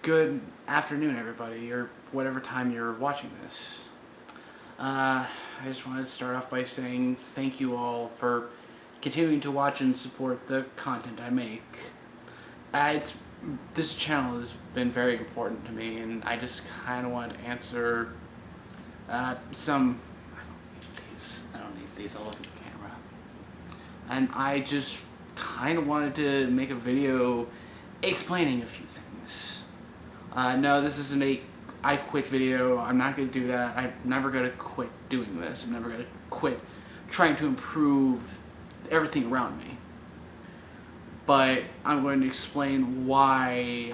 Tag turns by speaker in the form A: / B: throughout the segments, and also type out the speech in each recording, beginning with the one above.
A: Good afternoon, everybody, or whatever time you're watching this. I just wanted to start off by saying thank you all for continuing to watch and support the content I make. This channel has been very important to me, and I just kind of want to answer some. I don't need these. I'll look at the camera. And I just kind of wanted to make a video explaining a few things. No, this isn't a I quit video. I'm not going to do that. I'm never going to quit doing this. I'm never going to quit trying to improve everything around me. But I'm going to explain why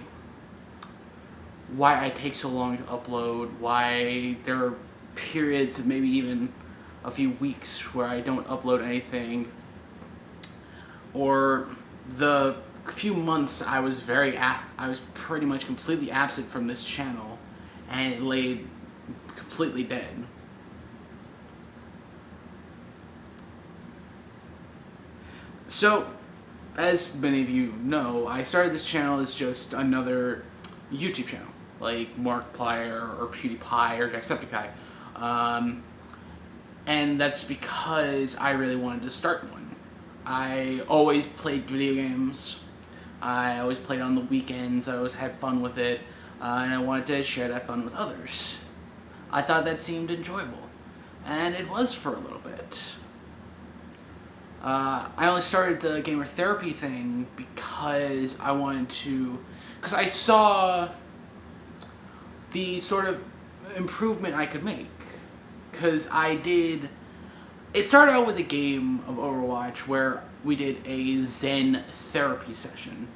A: I take so long to upload, why there are periods of maybe even a few weeks where I don't upload anything, or the few months I was pretty much completely absent from this channel, and it laid completely dead. So, as many of you know, I started this channel as just another YouTube channel, like Markiplier or PewDiePie or Jacksepticeye. And that's because I really wanted to start one. I always played video games. I always played on the weekends. I always had fun with it. And I wanted to share that fun with others. I thought that seemed enjoyable. And it was for a little bit. I only started the gamer therapy thing because I wanted to... Because I saw the sort of improvement I could make. Because it started out with a game of Overwatch where we did a Zen therapy session.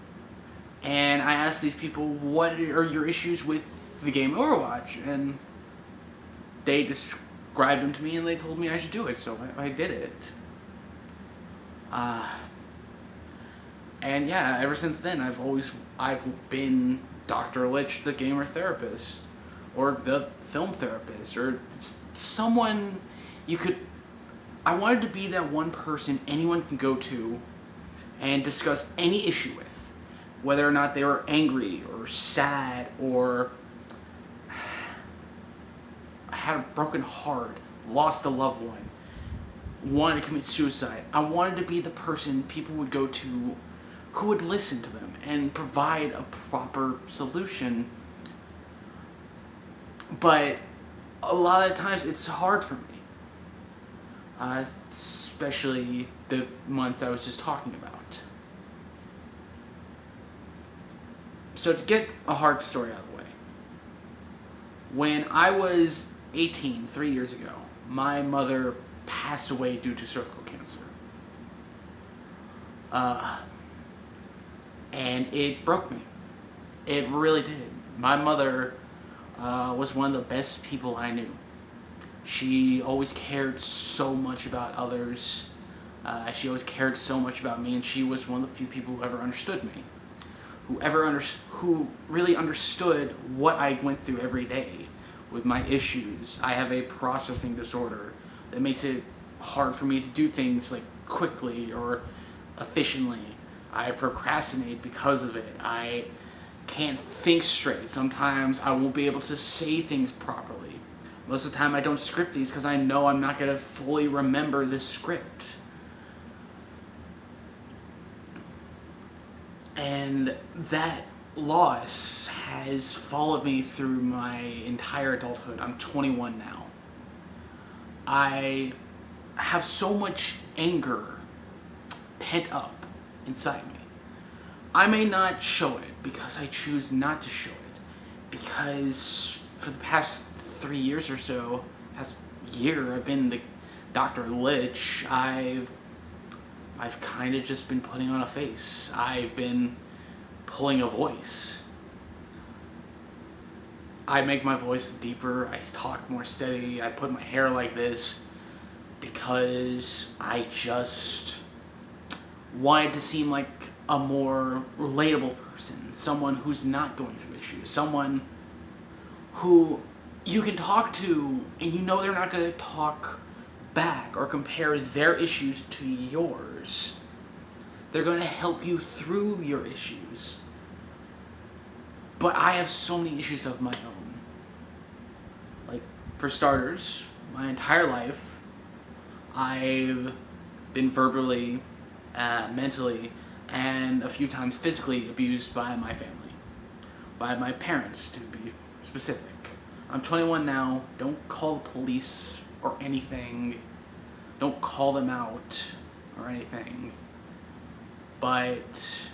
A: And I asked these people, what are your issues with the game Overwatch? And they described them to me and they told me I should do it, so I did it. And yeah, ever since then I've been Dr. Lich, the gamer therapist, or the film therapist, or someone I wanted to be that one person anyone can go to and discuss any issue with, whether or not they were angry or sad or had a broken heart, lost a loved one, wanted to commit suicide. I wanted to be the person people would go to who would listen to them and provide a proper solution. But a lot of times it's hard for me. Especially the months I was just talking about. So to get a hard story out of the way, when I was 18, 3 years ago, my mother passed away due to cervical cancer. And it broke me. It really did. My mother was one of the best people I knew. She always cared so much about others. She always cared so much about me, and she was one of the few people who ever understood me. Who really understood what I went through every day with my issues. I have a processing disorder that makes it hard for me to do things like quickly or efficiently. I procrastinate because of it. I can't think straight. Sometimes I won't be able to say things properly. Most of the time I don't script these because I know I'm not going to fully remember the script. And that loss has followed me through my entire adulthood. I'm 21 now. I have so much anger pent up inside me. I may not show it because I choose not to show it. Because for the past 3 years or so, past year, I've been the Dr. Lich. I've kind of just been putting on a face. I've been pulling a voice. I make my voice deeper. I talk more steady. I put my hair like this because I just wanted to seem like a more relatable person. Someone who's not going through issues. Someone who you can talk to and you know they're not going to talk back or compare their issues to yours. They're going to help you through your issues. But I have so many issues of my own. Like, for starters, my entire life, I've been verbally, mentally, and a few times physically abused by my family. By my parents, to be specific. I'm 21 now. Don't call the police or anything. Don't call them out or anything. But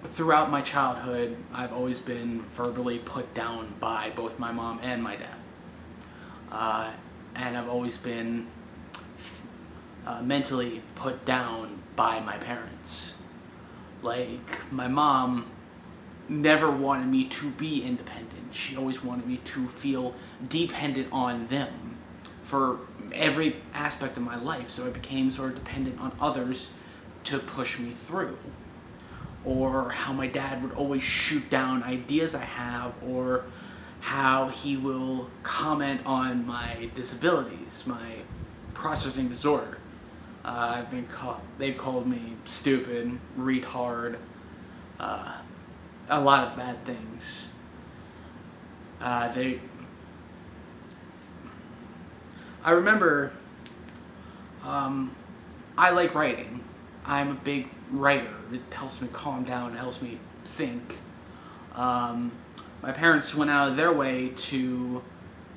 A: throughout my childhood, I've always been verbally put down by both my mom and my dad. And I've always been mentally put down by my parents. Like, my mom never wanted me to be independent. She always wanted me to feel dependent on them for every aspect of my life. So I became sort of dependent on others to push me through. Or how my dad would always shoot down ideas I have, or how he will comment on my disabilities, my processing disorder. They've called me stupid, retard, a lot of bad things. I remember, I like writing. I'm a big writer. It helps me calm down. It helps me think. My parents went out of their way to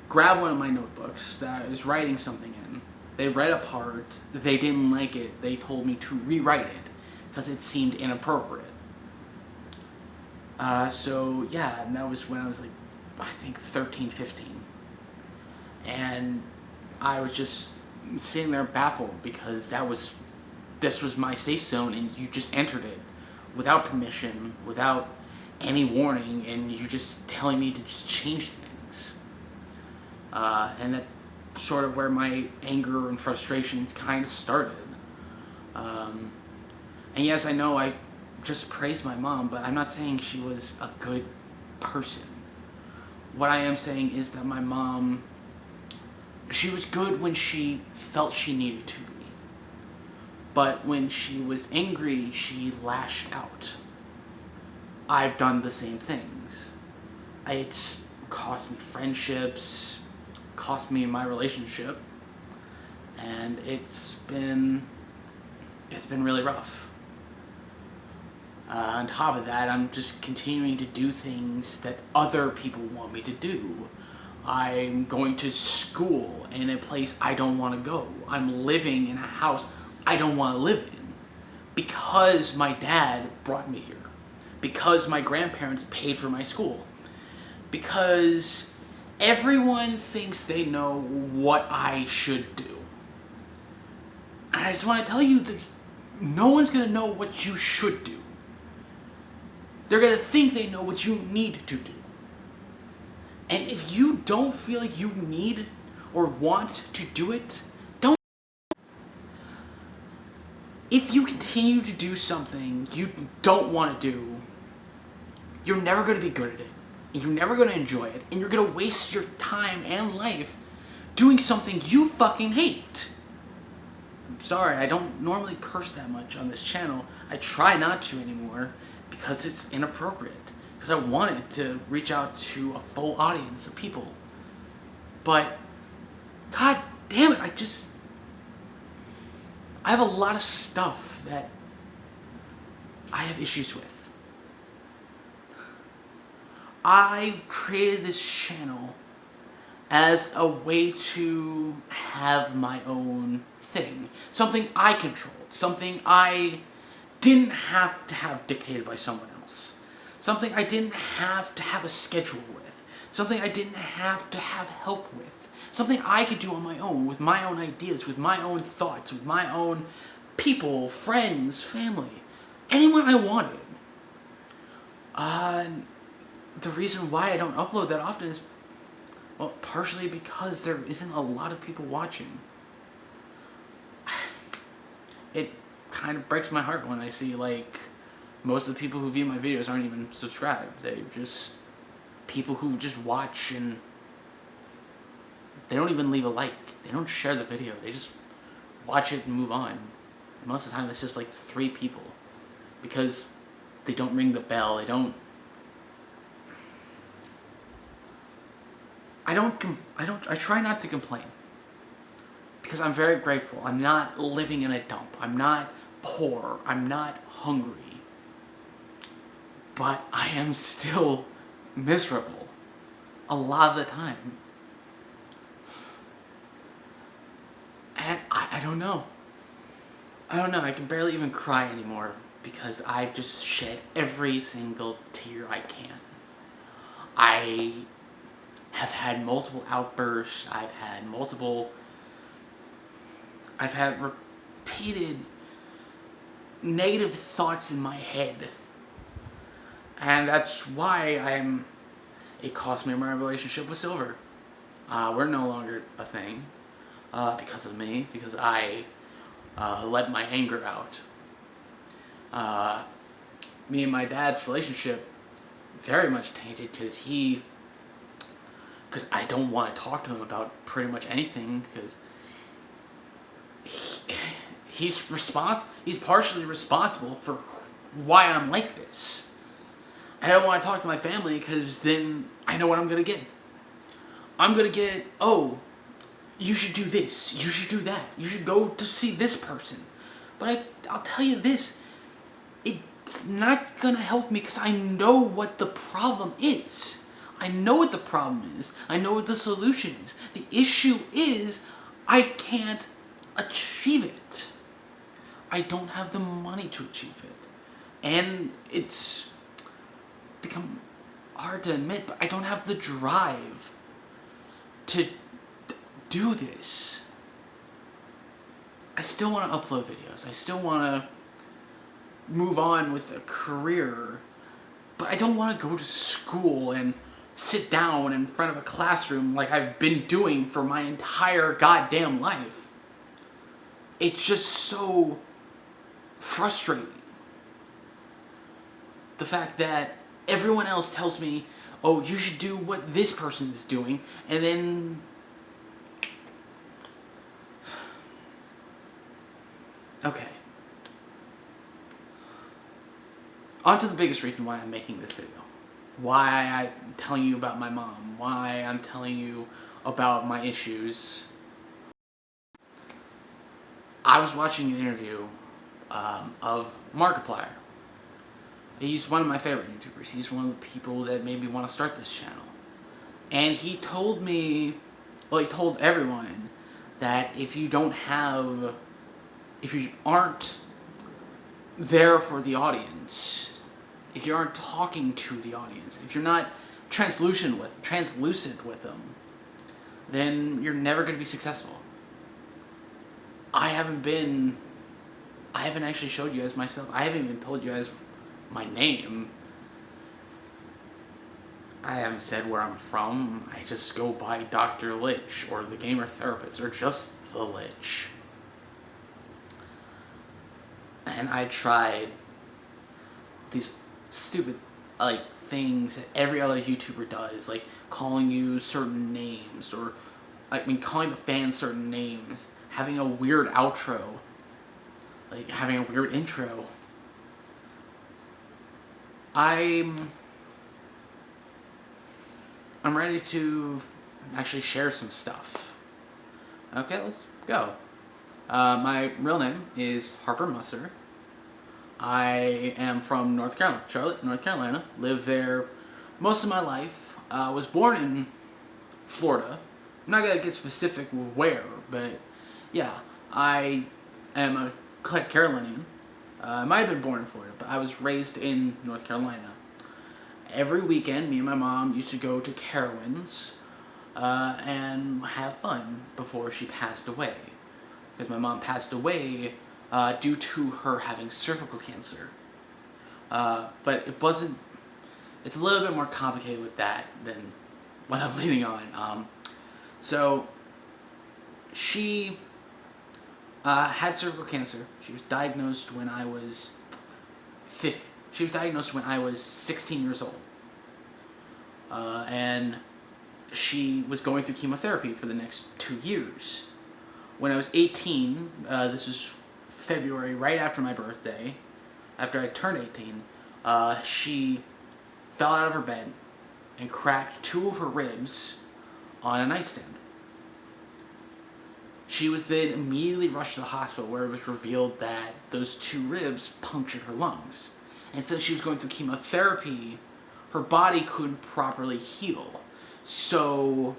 A: grab one of my notebooks that I was writing something in. They read a part. They didn't like it. They told me to rewrite it because it seemed inappropriate. So yeah, and that was when I was like, I think 13, 15. And I was just sitting there baffled because this was my safe zone, and you just entered it without permission, without any warning, and you're just telling me to just change things. And that's sort of where my anger and frustration kind of started. And yes, I know I just praised my mom, but I'm not saying she was a good person. What I am saying is that my mom, she was good when she felt she needed to be. But when she was angry, she lashed out. I've done the same things. It's cost me friendships, cost me my relationship, and it's been really rough. On top of that, I'm just continuing to do things that other people want me to do. I'm going to school in a place I don't want to go. I'm living in a house I don't want to live in because my dad brought me here, because my grandparents paid for my school, because everyone thinks they know what I should do. And I just want to tell you that no one's going to know what you should do. They're going to think they know what you need to do. And if you don't feel like you need or want to do it, don't. If you continue to do something you don't want to do, you're never going to be good at it. And you're never going to enjoy it. And you're going to waste your time and life doing something you fucking hate. I'm sorry, I don't normally curse that much on this channel. I try not to anymore because it's inappropriate. Because I wanted to reach out to a full audience of people. But, god damn it, I have a lot of stuff that I have issues with. I created this channel as a way to have my own thing. Something I controlled. Something I didn't have to have dictated by someone else. Something I didn't have to have a schedule with. Something I didn't have to have help with. Something I could do on my own, with my own ideas, with my own thoughts, with my own people, friends, family. Anyone I wanted. The reason why I don't upload that often is, well, partially because there isn't a lot of people watching. It kind of breaks my heart when I see, like, most of the people who view my videos aren't even subscribed. They're just people who just watch and they don't even leave a like. They don't share the video. They just watch it and move on. And most of the time it's just like 3 people. Because They don't ring the bell. They don't. I try not to complain. Because I'm very grateful. I'm not living in a dump. I'm not poor. I'm not hungry. But I am still miserable. A lot of the time. And I don't know. I don't know. I can barely even cry anymore. Because I've just shed every single tear I can. I have had multiple outbursts. I've had repeated negative thoughts in my head. And that's why it cost me my relationship with Silver. We're no longer a thing. Because of me. Because I let my anger out. Me and my dad's relationship very much tainted because I don't want to talk to him about pretty much anything because he's partially responsible for why I'm like this. I don't want to talk to my family because then I know what I'm going to get. I'm going to get, oh, you should do this, you should do that, you should go to see this person. But I'll tell you this, it's not going to help me because I know what the problem is. I know what the problem is. I know what the solution is. The issue is I can't achieve it. I don't have the money to achieve it. And it's become hard to admit, but I don't have the drive to do this. I still want to upload videos. I still want to move on with a career, but I don't want to go to school and sit down in front of a classroom like I've been doing for my entire goddamn life. It's just so frustrating. The fact that everyone else tells me, oh, you should do what this person is doing, and then okay. On to the biggest reason why I'm making this video. Why I'm telling you about my mom. Why I'm telling you about my issues. I was watching an interview of Markiplier. He's one of my favorite YouTubers. He's one of the people that made me want to start this channel. And he told me, well, he told everyone that if you aren't there for the audience, if you aren't talking to the audience, if you're not translucent with them, then you're never going to be successful. I haven't actually showed you guys myself. I haven't even told you guys my name. I haven't said where I'm from. I just go by Dr. Lich or the Gamer Therapist or just the Lich. And I tried these stupid things that every other YouTuber does, like calling you certain names, or calling the fans certain names, having a weird outro, like having a weird intro. I'm ready to actually share some stuff. Okay, let's go. My real name is Harper Musser. I am from North Carolina, Charlotte, North Carolina. Lived there most of my life. Was born in Florida. I'm not gonna get specific where, but yeah, I am a Carolinian. I might have been born in Florida, but I was raised in North Carolina. Every weekend, me and my mom used to go to Carowinds and have fun before she passed away. Because my mom passed away due to her having cervical cancer. But it's a little bit more complicated with that than what I'm leading on. So she had cervical cancer. She was diagnosed when I was 16 years old. And she was going through chemotherapy for the next 2 years. When I was 18, this was February, right after my birthday, after I turned 18, She fell out of her bed and cracked two of her ribs on a nightstand. She was then immediately rushed to the hospital where it was revealed that those two ribs punctured her lungs. And since she was going through chemotherapy, her body couldn't properly heal. So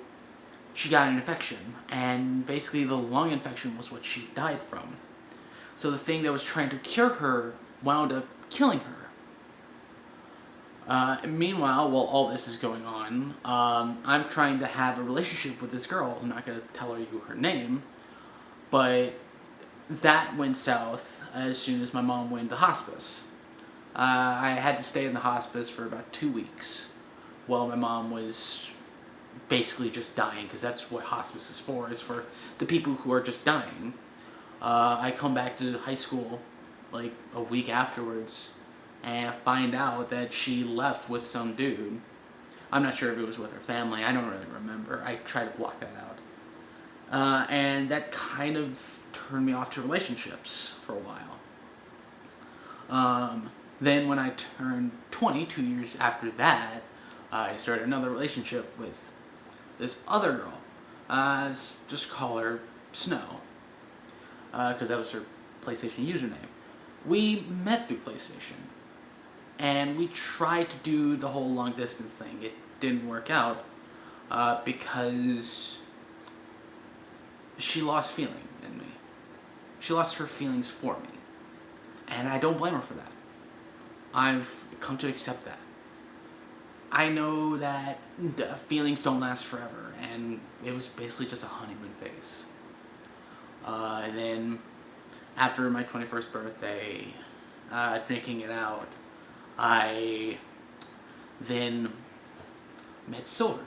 A: she got an infection, and basically the lung infection was what she died from. So the thing that was trying to cure her wound up killing her. Meanwhile, while all this is going on, I'm trying to have a relationship with this girl. I'm not going to tell you her name, but that went south as soon as my mom went to hospice. I had to stay in the hospice for about 2 weeks while my mom was basically just dying, because that's what hospice is for the people who are just dying. I come back to high school like a week afterwards and find out that she left with some dude. I'm not sure if it was with her family. I don't really remember. I try to block that out. And that kind of turned me off to relationships for a while. Then when I turned 20, 2 years after that, I started another relationship with this other girl. Let's just call her Snow, because that was her PlayStation username. We met through PlayStation, and we tried to do the whole long distance thing. It didn't work out because she lost feeling in me. She lost her feelings for me, and I don't blame her for that. I've come to accept that. I know that feelings don't last forever, and it was basically just a honeymoon phase. And then, after my 21st birthday, drinking it out, I then met Silver.